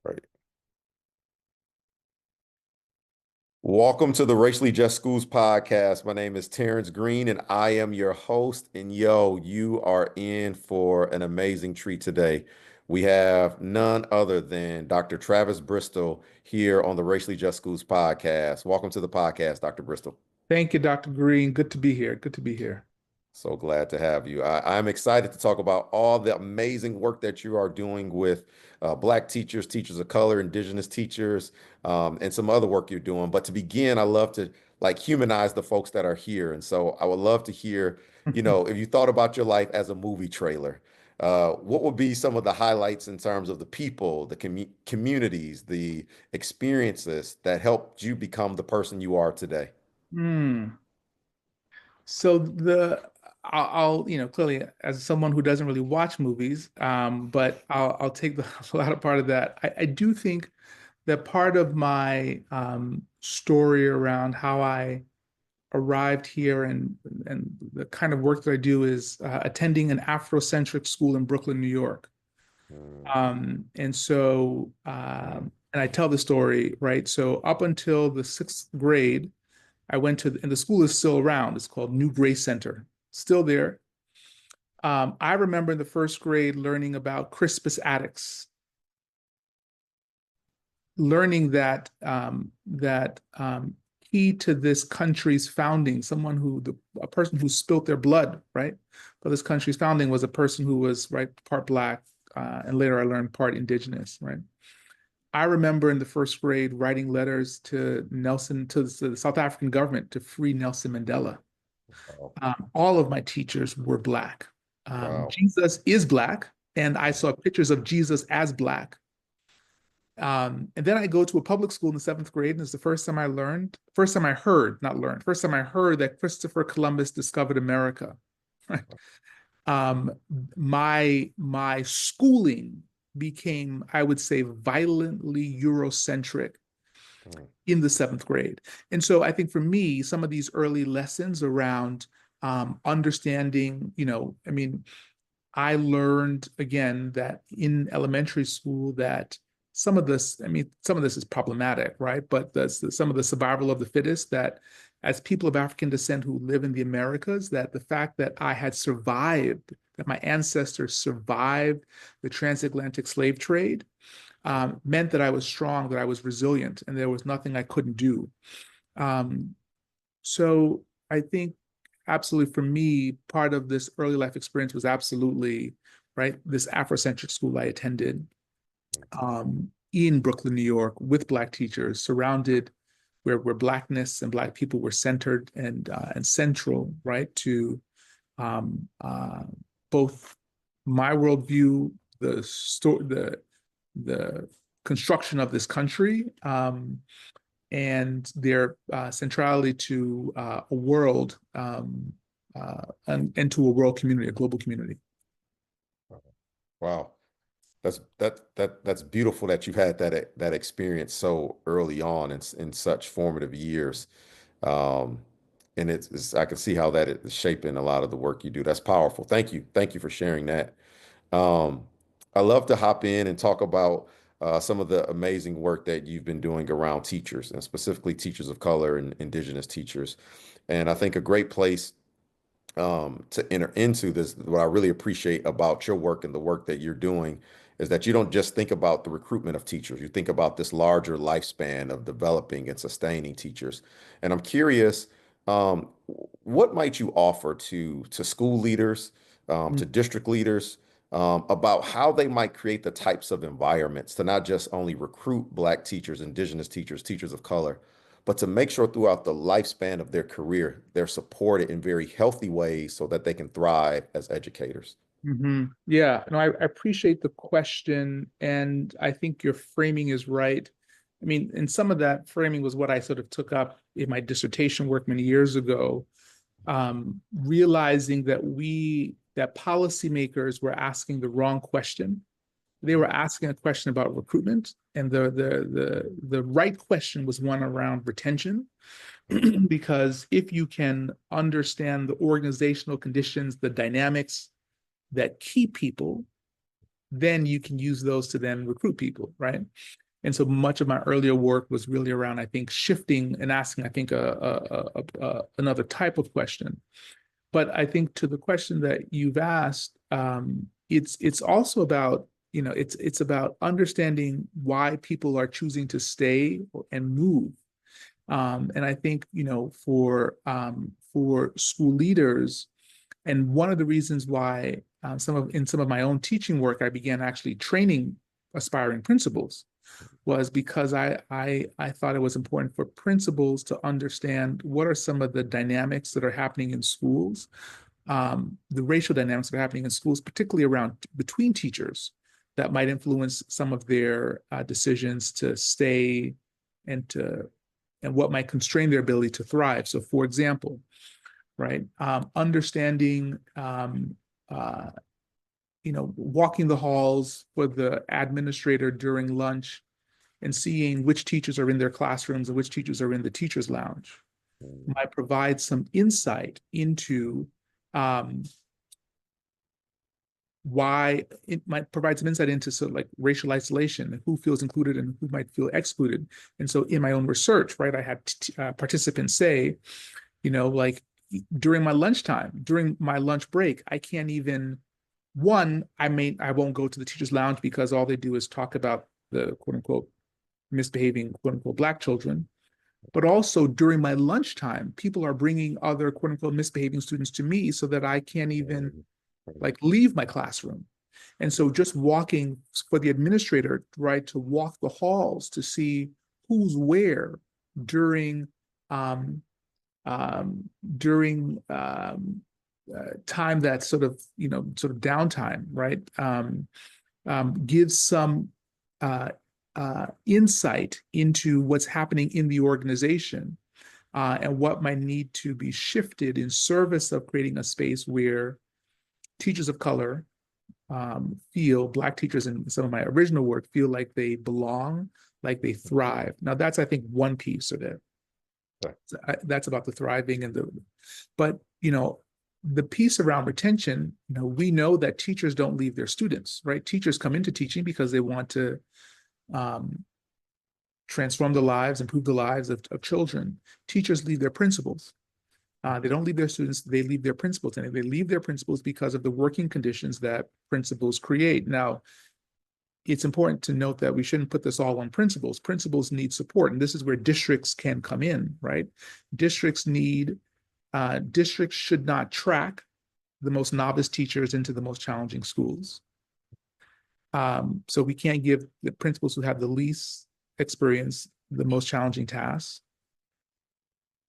Right. Welcome to the Racially Just Schools podcast. My name is Terrance Green and I am your host. And you are in for an amazing treat today. We have none other than Dr. Travis Bristol here on the Racially Just Schools podcast. Welcome to the podcast, Dr. Bristol. Thank you, Dr. Green. Good to be here. Good to be here. So glad to have you. I'm excited to talk about all the amazing work that you are doing with Black teachers, teachers of color, Indigenous teachers, and some other work you're doing. But to begin, I love to like humanize the folks that are here. And so I would love to hear, if you thought about your life as a movie trailer, what would be some of the highlights in terms of the people, the communities, the experiences that helped you become the person you are today? Hmm. So clearly as someone who doesn't really watch movies, but I'll take the latter part of that. I do think that part of my story around how I arrived here and the kind of work that I do is attending an Afrocentric school in Brooklyn, New York. Mm, And I tell the story, right? So up until the sixth grade, I went to, and the school is still around. It's called New Grace Center, still there. I remember in the first grade learning about Crispus Attucks, learning that key to this country's founding, a person who spilt their blood, right, for this country's founding was a person who was right part Black, and later I learned part Indigenous, right. I remember in the first grade writing letters to the South African government to free Nelson Mandela. wow. All of my teachers were Black. Wow. Jesus is Black, and I saw pictures of Jesus as Black. And then I go to a public school in the seventh grade, and it's the first time I heard, not learned, first time I heard that Christopher Columbus discovered America. Right? Um, my schooling became, I would say, violently Eurocentric Mm, in the seventh grade. And so I think for me, some of these early lessons around understanding, I learned again that in elementary school that some of this is problematic, right? But some of the survival of the fittest, that as people of African descent who live in the Americas, that the fact that I had survived, that my ancestors survived the transatlantic slave trade, meant that I was strong, that I was resilient, and there was nothing I couldn't do. Um, so I think absolutely for me, part of this early life experience was absolutely right. This Afrocentric school I attended in Brooklyn, New York, with Black teachers, surrounded where Blackness and Black people were centered and central, right, to um, uh, both my worldview, the construction of this country, and their centrality to a world and to a world community, a global community. wow. That's beautiful that you've had that experience so early on in such formative years. Um, and I can see how that is shaping a lot of the work you do. That's powerful. Thank you for sharing that. Um, I love to hop in and talk about some of the amazing work that you've been doing around teachers and specifically teachers of color and Indigenous teachers. And I think a great place to enter into this, what I really appreciate about your work and the work that you're doing is that you don't just think about the recruitment of teachers. You think about this larger lifespan of developing and sustaining teachers. And I'm curious, what might you offer to school leaders, to district leaders, about how they might create the types of environments to not just only recruit Black teachers, Indigenous teachers, teachers of color, but to make sure throughout the lifespan of their career, they're supported in very healthy ways so that they can thrive as educators. Yeah, no, I appreciate the question, and I think your framing is right. I mean, and some of that framing was what I sort of took up in my dissertation work many years ago, realizing that policymakers were asking the wrong question. They were asking a question about recruitment, and the right question was one around retention. Because if you can understand the organizational conditions, the dynamics that keep people, then you can use those to then recruit people, right? And so much of my earlier work was really around, I think, shifting and asking, I think, another type of question. But I think to the question that you've asked, it's also about, it's about understanding why people are choosing to stay and move. And I think, for school leaders, and one of the reasons why in some of my own teaching work, I began actually training aspiring principals was because I thought it was important for principals to understand what are some of the dynamics that are happening in schools, the racial dynamics that are happening in schools, particularly around between teachers, that might influence some of their decisions to stay and to and what might constrain their ability to thrive. So, for example, right, understanding uh, walking the halls for the administrator during lunch and seeing which teachers are in their classrooms and which teachers are in the teachers' lounge Mm, might provide some insight into um, why it might provide some insight into sort of like racial isolation and who feels included and who might feel excluded. And so in my own research, right, I had participants say, like during my lunchtime, during my lunch break, I can't even I won't go to the teachers' lounge because all they do is talk about the quote unquote misbehaving quote unquote black children. But also during my lunchtime, people are bringing other quote unquote misbehaving students to me so that I can't even mm, like leave my classroom. And so just walking for the administrator, right, to walk the halls to see who's where during um, um, during time that's sort of downtime, right? Gives some insight into what's happening in the organization and what might need to be shifted in service of creating a space where teachers of color feel, Black teachers in some of my original work feel like they belong, like they thrive. Now, that's, I think, one piece of it. okay. That's about the thriving but, the piece around retention, we know that teachers don't leave their students, right? Teachers come into teaching because they want to um, transform the lives, improve the lives of children. Teachers leave their principals. They don't leave their students, they leave their principals. And they leave their principals because of the working conditions that principals create. Now, it's important to note that we shouldn't put this all on principals. Principals need support, and this is where districts can come in, right? Districts should not track the most novice teachers into the most challenging schools. So we can't give the principals who have the least experience the most challenging tasks.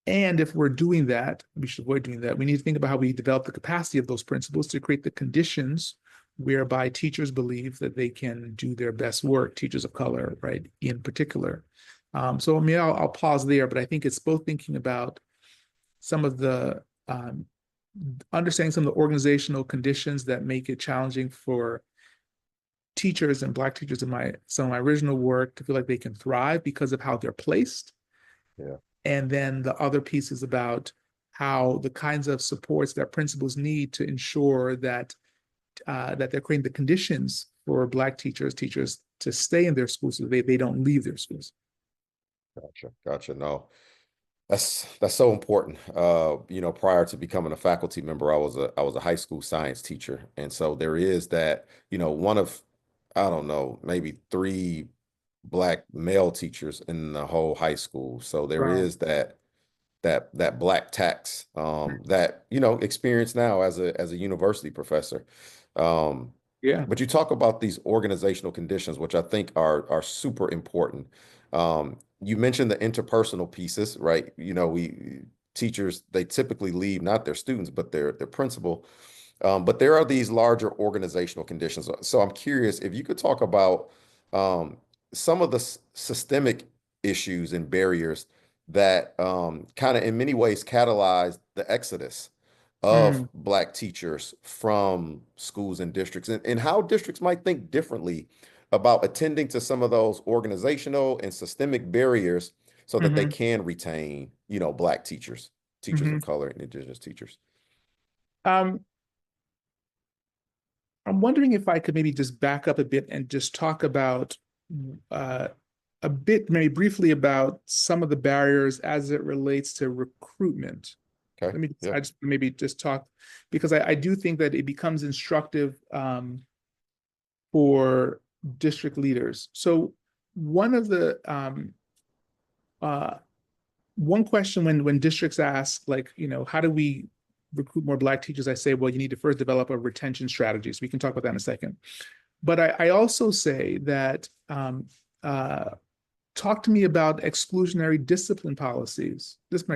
And if we're doing that, we should avoid doing that. We need to think about how we develop the capacity of those principals to create the conditions whereby teachers believe that they can do their best work, teachers of color, right, in particular. So, I mean, I'll pause there, but I think it's both thinking about some of the understanding some of the organizational conditions that make it challenging for teachers and Black teachers in some of my original work to feel like they can thrive because of how they're placed. Yeah, And then the other piece is about how the kinds of supports that principals need to ensure that that they're creating the conditions for Black teachers to stay in their schools so they don't leave their schools. gotcha, gotcha. No, that's so important. Prior to becoming a faculty member, I was a high school science teacher, and so there is that, one of, I don't know, maybe three black male teachers in the whole high school. So there Wow. is that black tax that experience now as a university professor. Um, Yeah. but you talk about these organizational conditions, which I think are super important. You mentioned the interpersonal pieces, right? We teachers, they typically leave not their students but their principal. But there are these larger organizational conditions. So I'm curious if you could talk about some of the systemic issues and barriers that kind of in many ways catalyzed the exodus of Mm, Black teachers from schools and districts, and how districts might think differently about attending to some of those organizational and systemic barriers so that they hmm can retain, Black teachers, teachers hmm of color, and Indigenous teachers. Um, I'm wondering if I could maybe just back up a bit and just talk about uh, a bit, maybe briefly, about some of the barriers as it relates to recruitment. Okay. Yeah. I just maybe just talk because I do think that it becomes instructive for district leaders. So one of the uh, one question when districts ask, like, how do we recruit more Black teachers? I say, well, you need to first develop a retention strategy. So we can talk about that in a second. But I also say that uh, talk to me about exclusionary disciplinary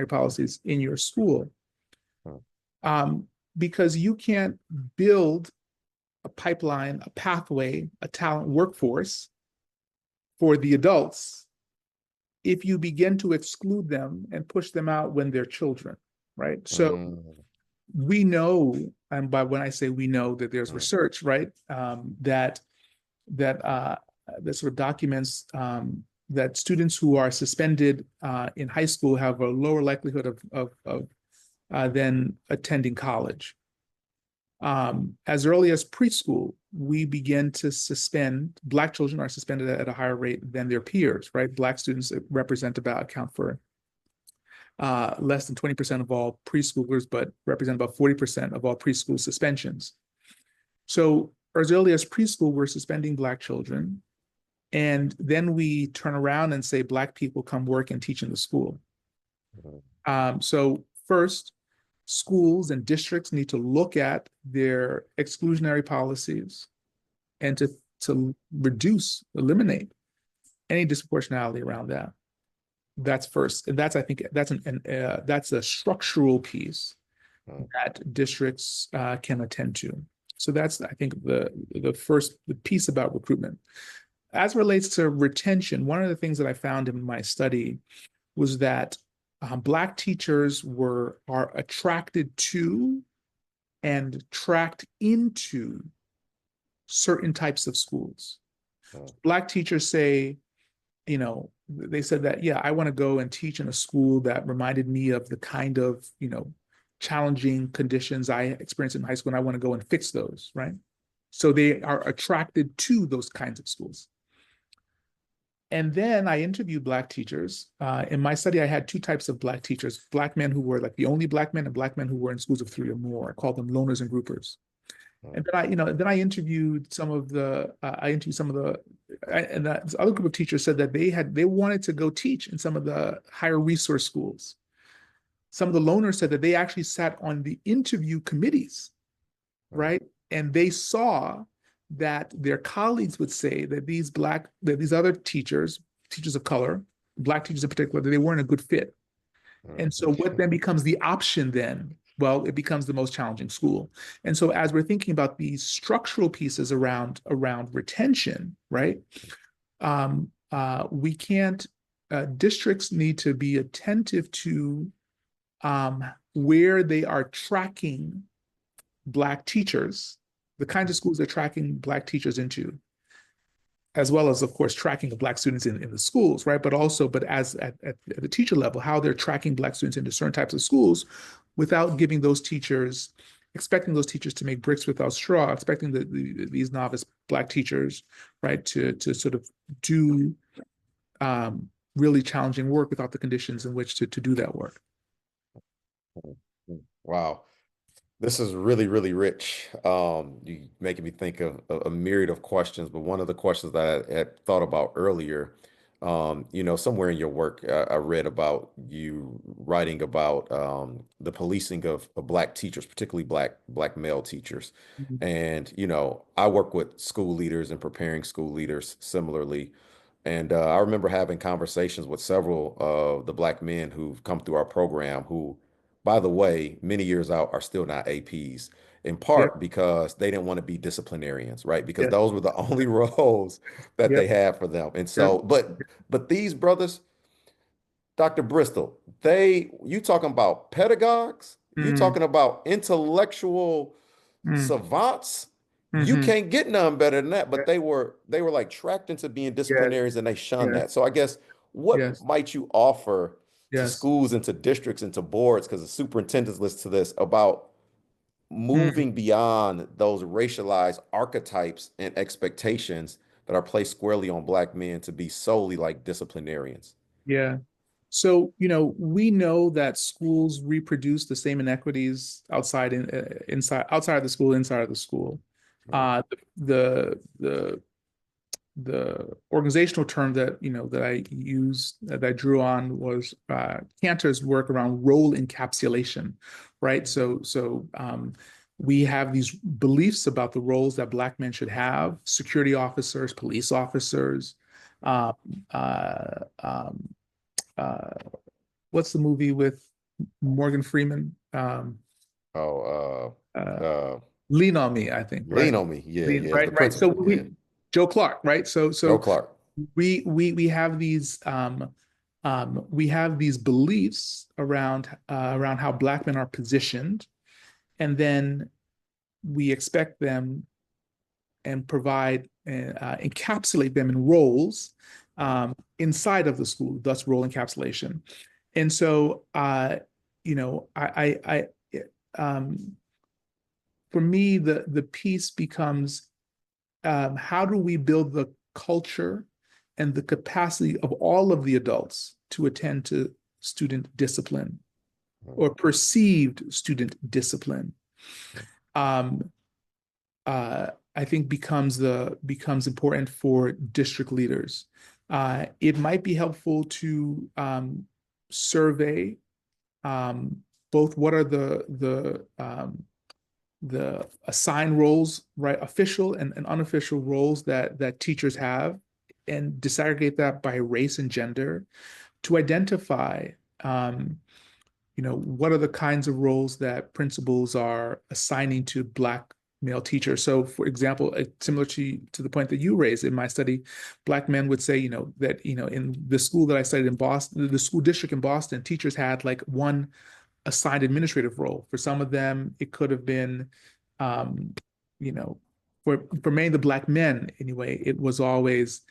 policies in your school, Mm, um, because you can't build a pipeline, a pathway, a talent workforce for the adults if you begin to exclude them and push them out when they're children, right? So mm, we know, and by when I say we know, that there's mm, research, right, that that sort of documents that students who are suspended in high school have a lower likelihood of than attending college. As early as preschool, we begin to suspend, Black children are suspended at a higher rate than their peers, right? Black students account for less than 20% of all preschoolers, but represent about 40% of all preschool suspensions. So as early as preschool, we're suspending Black children. And then we turn around and say, Black people come work and teach in the school. mm, So first, schools and districts need to look at their exclusionary policies and to eliminate any disproportionality around that. That's first, and that's I think that's a structural piece mm, that districts can attend to. So that's I think the piece about recruitment. As relates to retention, one of the things that I found in my study was that Black teachers are attracted to and tracked into certain types of schools. mm, Black teachers say, they said that, yeah, I want to go and teach in a school that reminded me of the kind of, challenging conditions I experienced in high school, and I want to go and fix those, right? So they are attracted to those kinds of schools. And then I interviewed Black teachers. In my study, I had two types of Black teachers: Black men who were like the only Black men, and Black men who were in schools of three or more. I called them loners and groupers. mm, And then I interviewed some of the, and that this other group of teachers said that they wanted to go teach in some of the higher resource schools. Some of the loners said that they actually sat on the interview committees, mm, right? And they saw that their colleagues would say that these other teachers of color, Black teachers in particular, that they weren't a good fit. And so what mm, then becomes the option then? Well, it becomes the most challenging school. And so as we're thinking about these structural pieces around retention, right? We can't districts need to be attentive to where they are tracking Black teachers, the kinds of mm, schools they're tracking Black teachers into, as well as, of course, tracking the Black students in the schools, right? But as at the teacher level, how they're tracking Black students into certain types of schools without giving those teachers, expecting those teachers to make bricks without straw, expecting these novice Black teachers, right, to sort of do really challenging work without the conditions in which to do that work. mm, mm. Wow. This is really, really rich. You making me think of a myriad of questions, but one of the questions that I had thought about earlier, somewhere in your work, I read about you writing about the policing of Black teachers, particularly Black male teachers. Mhm. And, I work with school leaders and preparing school leaders similarly. And I remember having conversations with several of the Black men who've come through our program who, by the way, many years out are still not APs, in Yep. part because they didn't want to be disciplinarians, right? Because Yes. those were the only roles that they Yep. had for them. And Yep. so, but these brothers, Dr. Bristol, you talking about pedagogues, you Mm, talking about intellectual mm, savants. You hmm. can't get none better than that. But they were like tracked into being Yes. disciplinarians and they shunned Yes. that. So I guess what Yes. might you offer to Yes. schools and to districts and to boards, because the superintendents list to this, about Mm, moving beyond those racialized archetypes and expectations that are placed squarely on black men to be solely like disciplinarians. yeah. So, we know that schools reproduce the same inequities outside of the school, inside of the school. Mm. Uh, the the the organizational term that I used that I drew on was Cantor's work around role encapsulation, right? So we have these beliefs about the roles that Black men should have: security officers, police officers. Um, uh, um, uh, what's the movie with Morgan Freeman? Oh, Uh, uh, Lean on Me, I think, right? lean on me. Yeah, Lean, yeah, it's right, the right. So principle. Yeah. Joe Clark, right? So Joe so Clark. we have these beliefs around how Black men are positioned, and then we expect them and provide encapsulate them in roles inside of the school, thus role encapsulation. And so, um, for me, the piece becomes, how do we build the culture and the capacity of all of the adults to attend to student discipline or perceived student discipline? Um, I think becomes important for district leaders. It might be helpful to survey both what are the assigned roles, right, official and unofficial roles that teachers have, and disaggregate that by race and gender to identify, um, what are the kinds of roles that principals are assigning to Black male teachers. So, for example, similar to the point that you raised in my study, Black men would say, that, in the school that I studied in Boston, the school district in Boston, teachers had like one assigned administrative role. For some of them, it could have been, um, you know, for many of the Black men anyway, it was always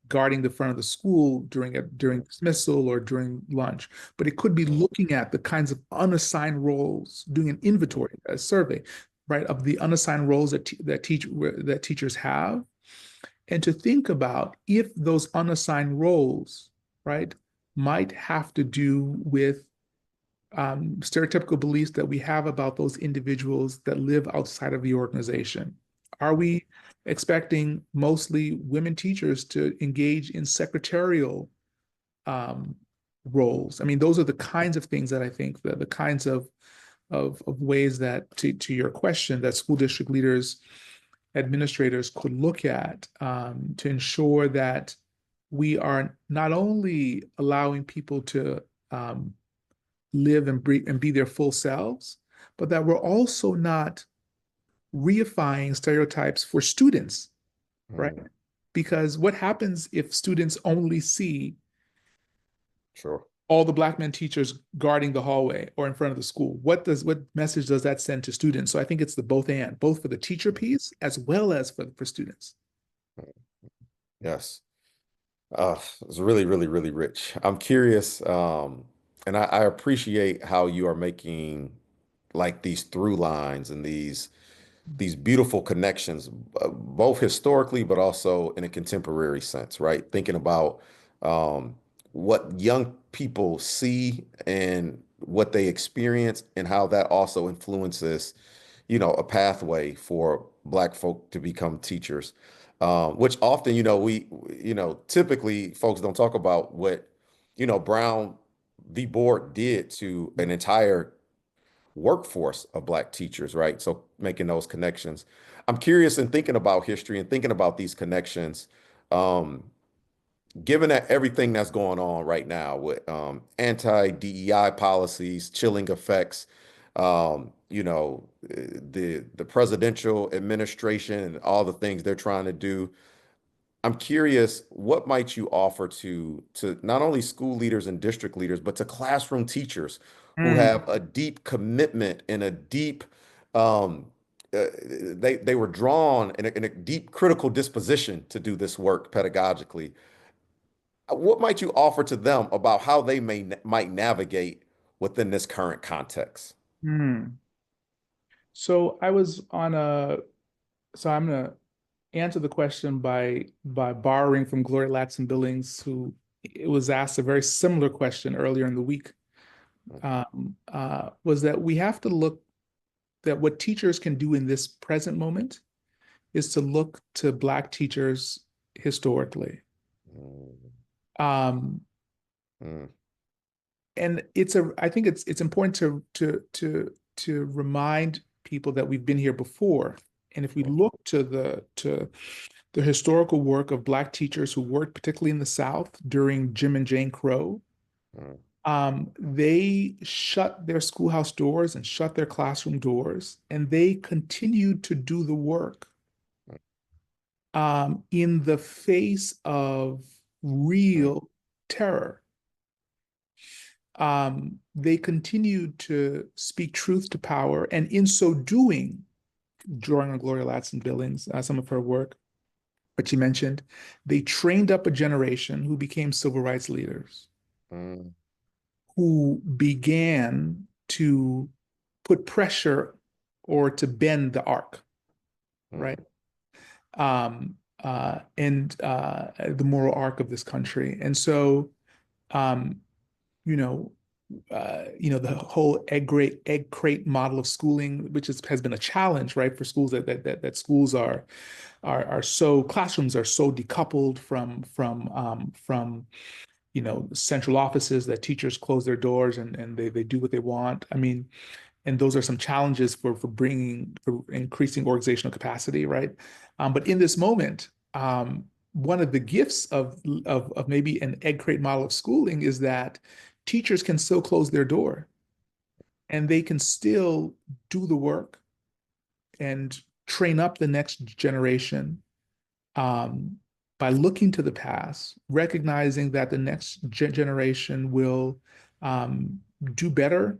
guarding the front of the school during dismissal or during lunch. But it could be looking at the kinds of unassigned roles, doing an inventory, a survey, right, of the unassigned roles that teachers have, and to think about if those unassigned roles, right, might have to do with stereotypical beliefs that we have about those individuals that live outside of the organization. Are we expecting mostly women teachers to engage in secretarial um, roles? I mean, those are the kinds of things that I think that the kinds of ways that, to your question, that school district leaders, administrators could look at to ensure that we are not only allowing people to live and breathe and be their full selves, but that we're also not reifying stereotypes for students, right? Mm, Because what happens if students only see sure. all the Black men teachers guarding the hallway or in front of the school? What message does that send to students? So I think it's the both for the teacher piece as well as for students. Yes. It's really, really, really rich. I'm curious, and I appreciate how you are making like these through lines and these beautiful connections, both historically, but also in a contemporary sense, right? Thinking about um, what young people see and what they experience, and how that also influences, a pathway for Black folk to become teachers. Which often, typically folks don't talk about what, Brown v. Board did to an entire workforce of Black teachers, right? So making those connections. I'm curious in thinking about history and thinking about these connections, um, given that everything that's going on right now with anti-DEI policies, chilling effects, the presidential administration and all the things they're trying to do. I'm curious, what might you offer to not only school leaders and district leaders, but to classroom teachers who Mm, have a deep commitment and a deep they were drawn in a deep critical disposition to do this work pedagogically. What might you offer to them about how they might navigate within this current context? mm. So I was on a, so I'm gonna answer the question by borrowing from Gloria Ladson Billings, who it was asked a very similar question earlier in the week. Was that we have to look that what teachers can do in this present moment is to look to Black teachers historically. Mm, Um, mm, and I think it's important to remind people that we've been here before. And if we mm, look to the historical work of Black teachers who worked particularly in the South during Jim and Jane Crow, mm, they shut their schoolhouse doors and shut their classroom doors, and they continued to do the work in the face of mm, real terror. They continued to speak truth to power, and in so doing, drawing on Gloria Ladson Billings, some of her work, but she mentioned, they trained up a generation who became civil rights leaders, mm, who began to put pressure or to bend the arc, right? mm, The moral arc of this country. And so, um, you know, the whole egg crate model of schooling, which has been a challenge, right, for schools that schools are so classrooms are so decoupled from central offices that teachers close their doors and they do what they want. I mean, and those are some challenges for increasing organizational capacity, right? But in this moment, one of the gifts of maybe an egg crate model of schooling is that teachers can still close their door and they can still do the work and train up the next generation um, by looking to the past, recognizing that the next generation will um, do better,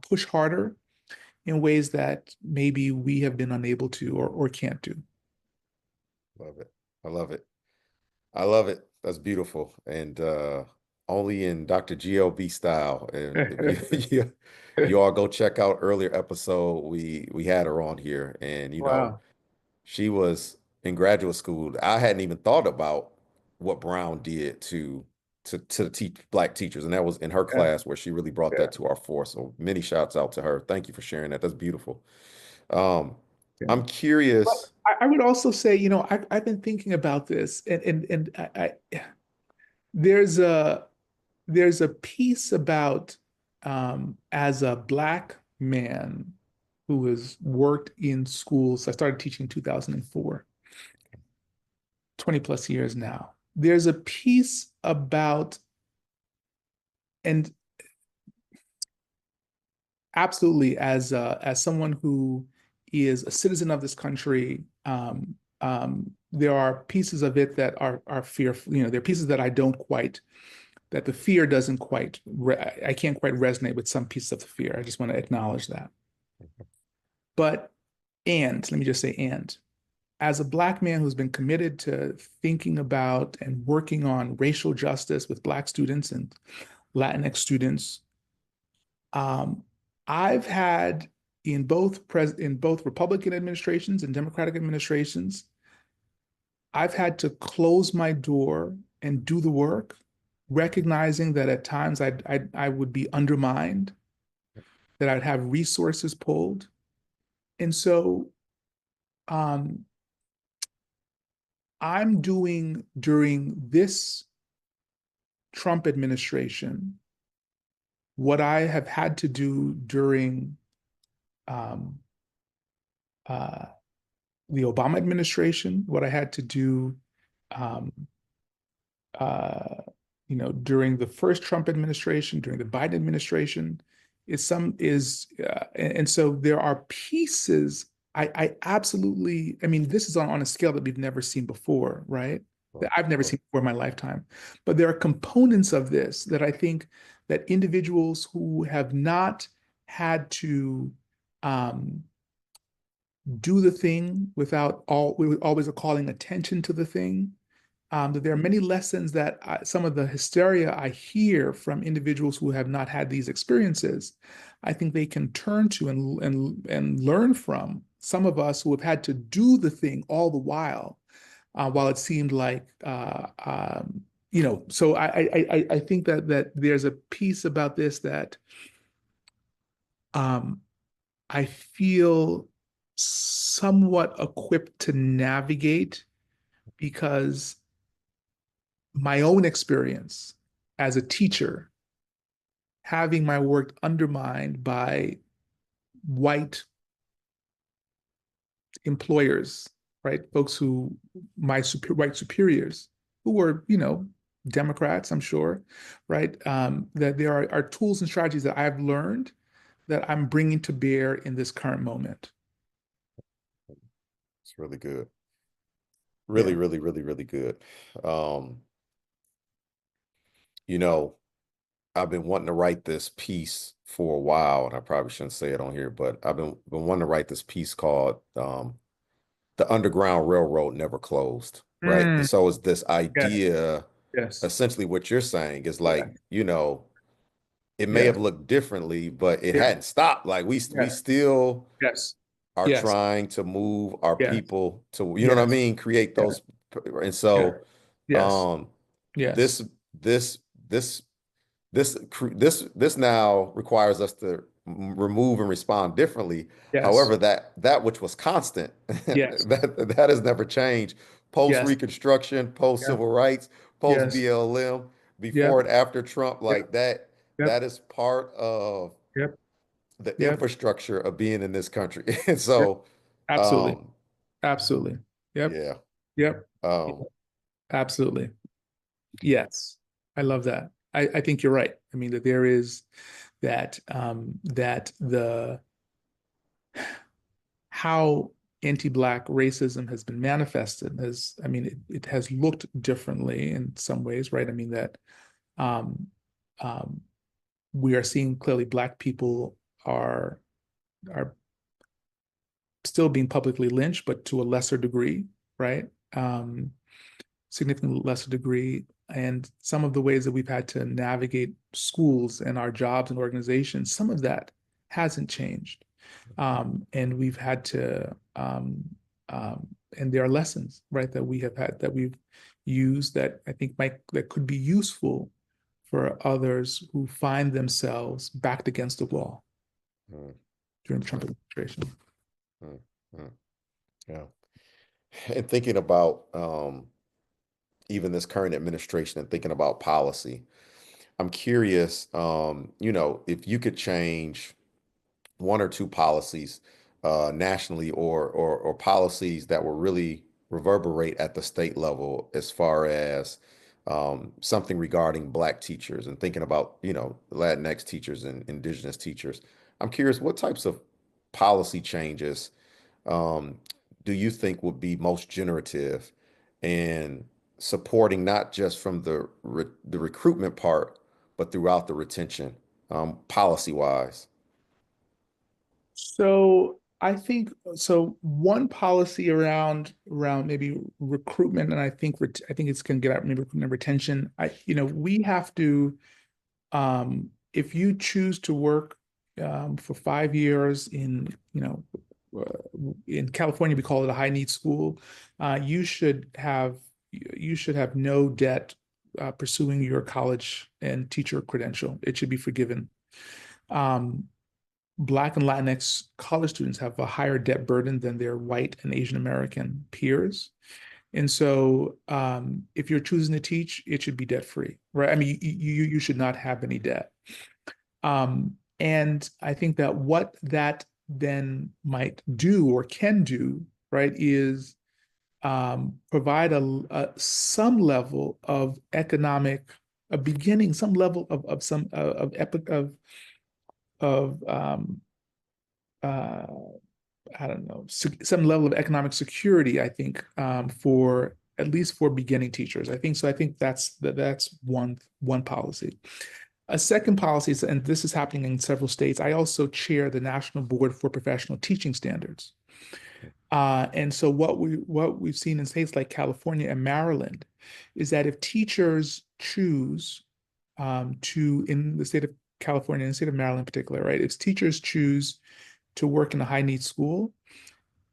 push harder in ways that maybe we have been unable to or can't do. love it. I love it. I love it. That's beautiful. And only in Dr. GLB style. And if you all go check out earlier episode, we had her on here. And Wow. she was in graduate school. I hadn't even thought about what Brown did to the Black teachers. And that was in her Yeah, class where she really brought yeah, that to our fore. So many shouts out to her. Thank you for sharing that. That's beautiful. Um, yeah. I'm But curious. I would also say, I've been thinking about this, and there's a there's a piece about as a Black man who has worked in schools. I started teaching in 2004, 20 plus years now. There's a piece about, and absolutely, as someone who is a citizen of this country, there are pieces of it that are fearful. There are pieces that I don't quite, that the fear doesn't quite, I can't quite resonate with some pieces of the fear. I just want to acknowledge that. But, and let me just say, and as a Black man who's been committed to thinking about and working on racial justice with Black students and Latinx students, um, I've had in both Republican administrations and Democratic administrations, I've had to close my door and do the work, recognizing that at times I would be undermined, that I'd have resources pulled. And so um, I'm doing during this Trump administration what I have had to do during um, uh, the Obama administration, what I had to do, um, uh, during the first Trump administration, during the Biden administration, and so there are pieces. I absolutely, I mean, this is on a scale that we've never seen before, right? That I've never seen before in my lifetime. But there are components of this that I think that individuals who have not had to um, do the thing without always calling attention to the thing. that there are many lessons that some of the hysteria I hear from individuals who have not had these experiences, I think they can turn to and learn from some of us who have had to do the thing all the while it seemed like so I think that there's a piece about this that um, I feel somewhat equipped to navigate because my own experience as a teacher, having my work undermined by white employers, right? Folks who, white superiors, who were, Democrats, I'm sure, right? That there are tools and strategies that I've learned that I'm bringing to bear in this current moment. It's really good. Really, Yeah. really, really, really good. Um, you know, I've been wanting to write this piece for a while, and I probably shouldn't say it on here, but I've been wanting to write this piece called "The Underground Railroad Never Closed." Right, and Mm, so it's this yes, idea. yes, Essentially, what you're saying is like, yes, it may yes, have looked differently, but it yes, hadn't stopped. Like we yes, still yes, are yes, trying to move our yes, people to, you know what I yes, mean, create yes, those. And yes, so, yes, um, yes, this this this this now requires us to remove and respond differently. yes, However, that which was constant, yes, that has never changed. Post yes, Reconstruction, post yep, Civil Rights, post yes, BLM, before yep, and after Trump, yep, like that. yep, That is part of yep, the yep, infrastructure of being in this country. And yep, so, absolutely, um, absolutely, yep, yeah, yep, um, absolutely. Yes, I love that. I think you're right. I mean that there is that the how anti-Black racism has been manifested has, I mean, it has looked differently in some ways, right? I mean that um, um, we are seeing clearly Black people are are still being publicly lynched, but to a lesser degree, right? Significantly lesser degree. And some of the ways that we've had to navigate schools and our jobs and organizations, some of that hasn't changed. And we've had to, and there are lessons, right, that we have had that we've used that I think that could be useful for others who find themselves backed against the wall mm, during the Trump mm, administration. mm, mm, yeah. And thinking about even this current administration and thinking about policy, I'm curious, if you could change one or two policies nationally, or policies that will really reverberate at the state level, as far as something regarding Black teachers, and thinking about, Latinx teachers and Indigenous teachers. I'm curious, what types of policy changes um, do you think would be most generative in supporting, not just from the recruitment part, but throughout the retention, policy wise? So I think so. One policy around maybe recruitment, and I think it's going to get at maybe recruitment and retention. We have to if you choose to work for 5 years in California, we call it a high need school. You should have no debt pursuing your college and teacher credential. It should be forgiven. Um, Black and Latinx college students have a higher debt burden than their white and Asian American peers. And so, if you're choosing to teach, it should be debt free, right? I mean, you should not have any debt. And I think that what that then might do or can do, right, is provide some level of economic, a beginning, some level of some of epic of uh, I don't know, some level of economic security, I think, for at least for beginning teachers. I think so. I think that's one policy. A second policy is, and this is happening in several states. I also chair the National Board for Professional Teaching Standards. And so what we've seen in states like California and Maryland is that if teachers choose to, in the state of California and the state of Maryland in particular, right? If teachers choose to work in a high needs school,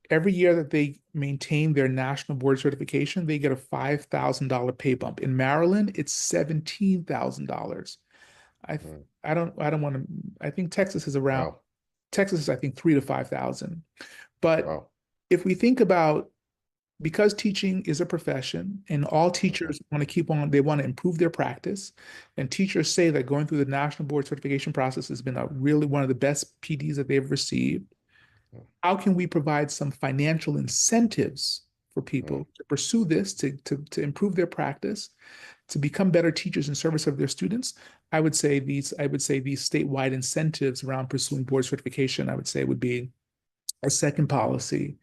every year that they maintain their national board certification, they get a $5,000 pay bump. In Maryland, it's $17,000. I Mm. I don't want to, I think Texas is around, Wow. Texas is I think 3 to 5,000. But Wow. if we think about, because teaching is a profession and all Mhm. teachers want to keep on, they want to improve their practice. And teachers say that going through the national board certification process has been a really one of the best PDs that they've received. How can we provide some financial incentives for Mm. people to pursue this, to improve their practice, to become better teachers in service of their students? I would say these statewide incentives around pursuing board certification, I would say would be a second policy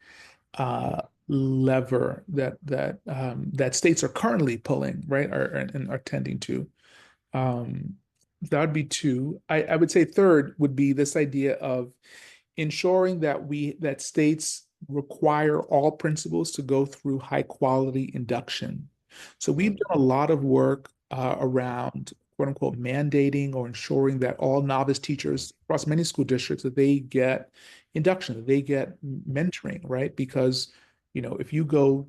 Mm. lever that states are currently pulling, right, and are tending to. Um, that would be two. I would say third would be this idea of ensuring that states require all principals to go through high quality induction. So we've Mm. done a lot of work around quote unquote mandating or ensuring that all novice Mm. teachers across many school districts that they get induction, that they get mentoring, right? Because if you go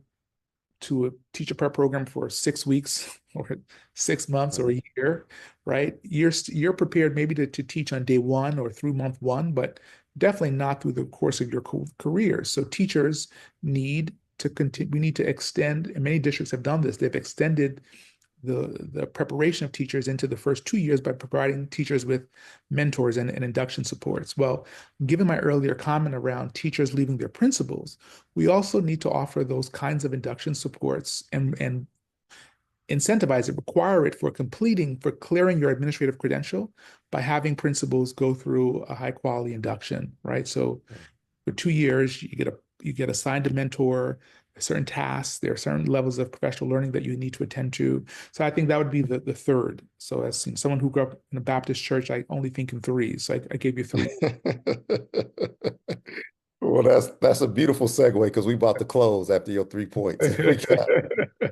to a teacher prep program for 6 weeks or 6 months or Mm. a year, right? You're prepared maybe to teach on day one or through month one, but definitely not through the course of your career. So teachers need to continue, we need to extend, and many districts have done this, they've extended the preparation of teachers into the first 2 years by providing teachers with mentors and induction supports. Well, given my earlier comment around teachers leaving their principals, we also need to offer those kinds of induction supports and incentivize it, require it for clearing your administrative credential by having principals go through a high quality induction, right? So Mm. for 2 years, you get assigned a mentor, certain tasks, there are certain levels of professional learning that you need to attend to. So I think that would be the third. So as someone who grew up in a Baptist church, I only think in threes. So I gave you three. Well, that's a beautiful segue because we about to close after your 3 points.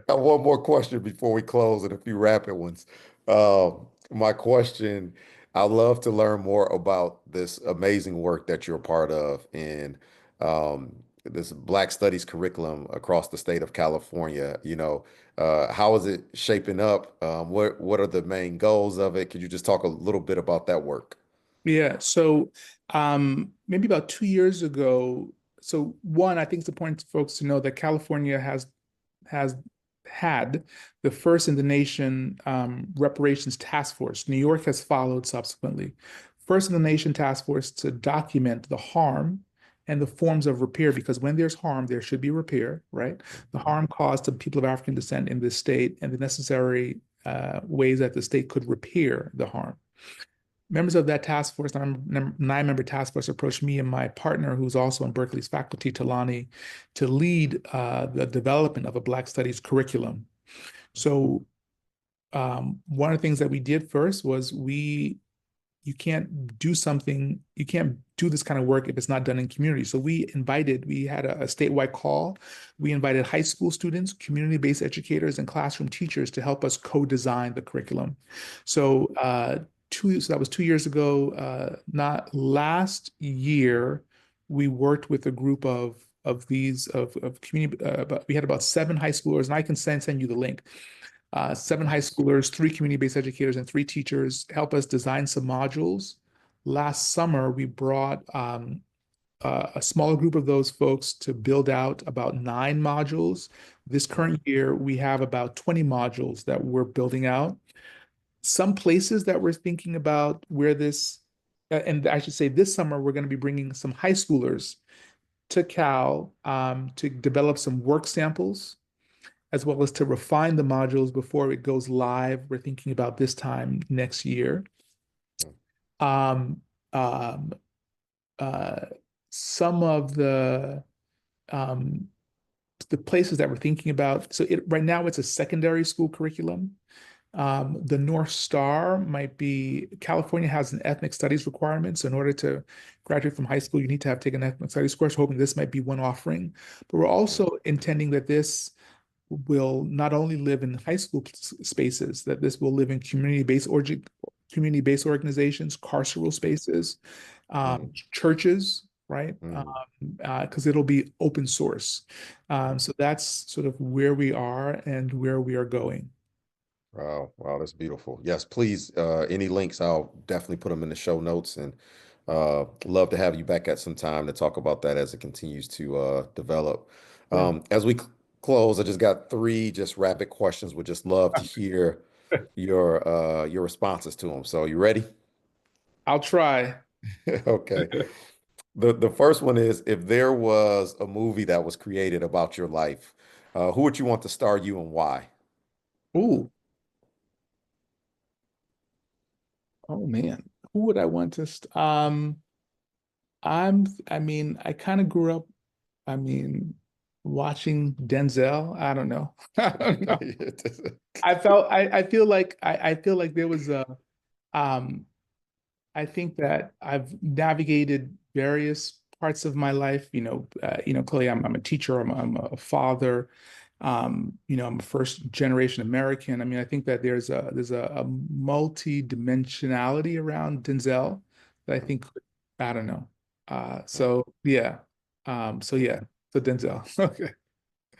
Got one more question before we close and a few rapid ones. My question, I'd love to learn more about this amazing work that you're a part of in this Black Studies curriculum across the state of California. How is it shaping up? What are the main goals of it? Could you just talk a little bit about that work? Yeah. So maybe about 2 years ago. So one, I think it's important for folks to know that California has had the first in the nation reparations task force. New York has followed subsequently. First in the nation task force to document the harm and the forms of repair, because when there's harm, there should be repair, right? The harm caused to people of African descent in this state and the necessary ways that the state could repair the harm. Members of that task force, nine-member task force, approached me and my partner, who's also on Berkeley's faculty, Talani, to lead the development of a Black Studies curriculum. So one of the things that we did first was you can't do this kind of work if it's not done in community. So we had a statewide call. We invited high school students, community-based educators, and classroom teachers to help us co-design the curriculum. So so that was 2 years ago. Not last year, we worked with a group of community. We had about 7 high schoolers, and I can send you the link. 7 high schoolers, 3 community-based educators, and 3 teachers help us design some modules. Last summer, we brought a smaller group of those folks to build out about 9 modules. This current year, we have about 20 modules that we're building out. Some places that we're thinking about where and I should say this summer, we're going to be bringing some high schoolers to Cal to develop some work samples as well as to refine the modules before it goes live. We're thinking about this time next year. Um, um, uh, some of the places that we're thinking about. So right now it's a secondary school curriculum. The North Star might be California has an ethnic studies requirement. So in order to graduate from high school, you need to have taken an ethnic studies course, hoping this might be one offering. But we're Mm, also intending that this will not only live in high school spaces, that this will live in community-based organizations, carceral spaces, mm, churches, right? mm, Because it'll be open source. mm. So that's sort of where we are and where we are going. Wow, wow, that's beautiful. Yes, please, any links, I'll definitely put them in the show notes and love to have you back at some time to talk about that as it continues to develop. Yeah. As we close, I just got three just rapid questions. Would just love to hear your responses to them. So you ready? I'll try. Okay. The first one is if there was a movie that was created about your life, who would you want to star you and why? Ooh, oh man, who would I want to I mean, I kind of grew up, I mean, watching Denzel. I don't know. I don't know. I feel like I feel like there was a um I think that I've navigated various parts of my life. Clearly I'm a teacher, I'm a father. I'm a first generation American. I mean, I think that there's a multi-dimensionality around Denzel that I think I don't know. So yeah. So yeah, so Denzel. Okay.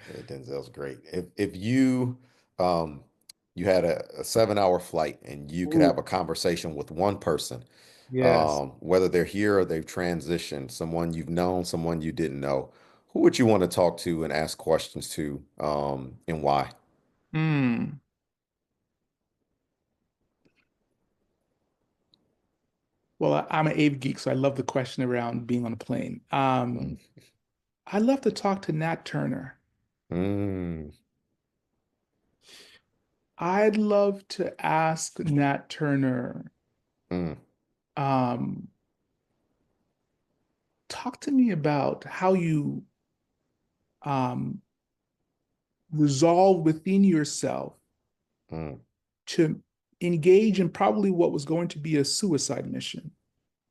Yeah, Denzel's great. If you you had a 7 hour flight and you could Ooh, have a conversation with one person, yes. whether they're here or they've transitioned, someone you've known, someone you didn't know, who would you want to talk to and ask questions to, and why? Hmm. Well, I'm an Abe geek, so I love the question around being on a plane. Mm. I love to talk to Nat Turner. Mm, I'd love to ask Nat Turner, mm, um, talk to me about how you um, resolve within yourself mm, to engage in probably what was going to be a suicide mission.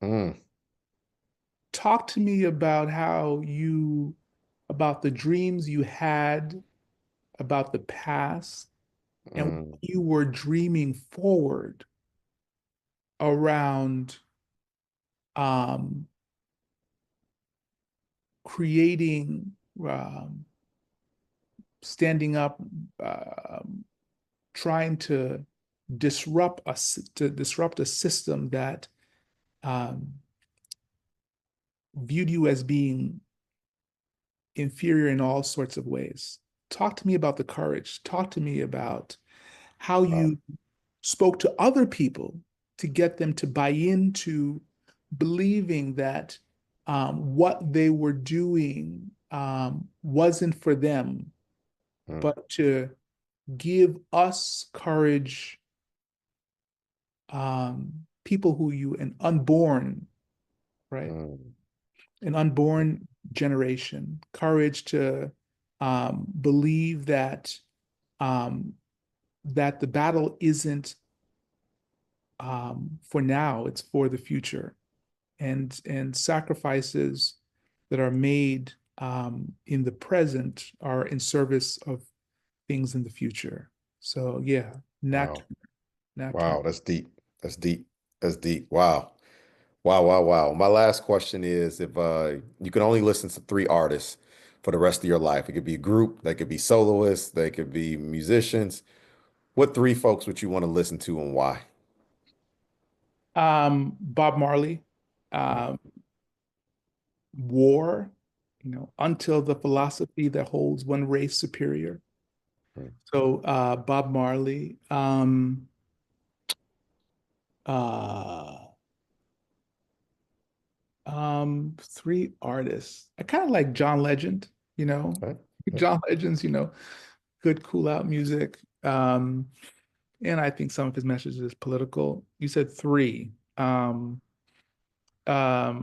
mm, Talk to me about about the dreams you had, about the past, and what mm, you were dreaming forward around um, creating, standing up, um, trying to disrupt a system that um, viewed you as being inferior in all sorts of ways. Talk to me about the courage. Talk to me about how wow. you spoke to other people to get them to buy into believing that what they were doing wasn't for them, Mm, but to give us courage, people who you, an unborn, right? mm, An unborn generation, courage to believe um, that the battle isn't for now, it's for the future. And sacrifices that are made in the present are in service of things in the future. So yeah, wow. Nat Turner. Wow. That's deep. That's deep. That's deep. Wow. Wow, wow, wow. My last question is if you can only listen to three artists for the rest of your life, it could be a group, they could be soloists, they could be musicians. What three folks would you want to listen to and why? Bob Marley, Mm, um, War, until the philosophy that holds one race superior. mm, So Bob Marley, uh, three artists. I kind of like John Legend, you know. okay. Okay. John Legend's, good cool out music. And I think some of his messages is political. You said three. Um, I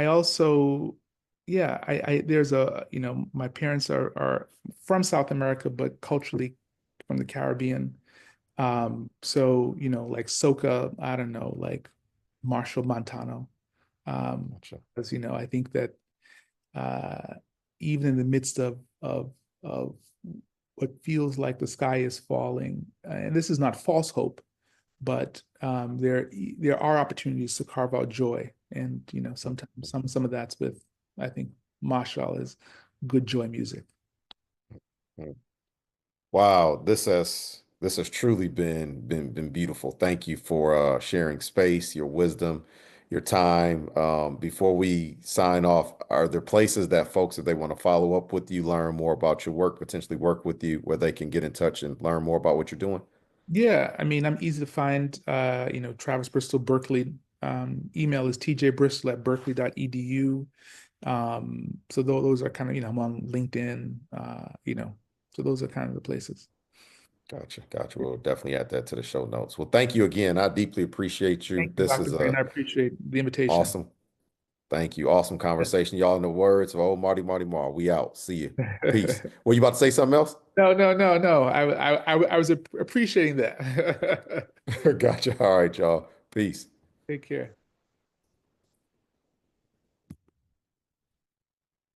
also, yeah, there's my parents are from South America, but culturally from the Caribbean. So, like soca, I don't know, like Marshall Montano. Gotcha. Because, I think that uh, even in the midst of what feels like the sky is falling, and this is not false hope, but there are opportunities to carve out joy, and sometimes some of that's with, I think, Marshall is good joy music. Mhm. Wow, this has truly been beautiful. Thank you for sharing space, your wisdom, your time. Before we sign off, are there places that folks, if they want to follow up with you, learn more about your work, potentially work with you, where they can get in touch and learn more about what you're doing? Yeah, I mean, I'm easy to find. Travis Bristol, Berkeley. Email is tjbristol@berkeley.edu. So those are kind of, I'm on LinkedIn, so those are kind of the places. Gotcha, gotcha. We'll definitely add that to the show notes. Well, thank you again. I deeply appreciate you. Thank you, This Dr. is Brain. a I appreciate the invitation. awesome. Thank you. Awesome conversation. Y'all in the words of old Marty Marty Marr. We out. See you. Peace. Were you about to say something else? No, no, no, no. I was appreciating that. Gotcha. All right, y'all. Peace. Take care.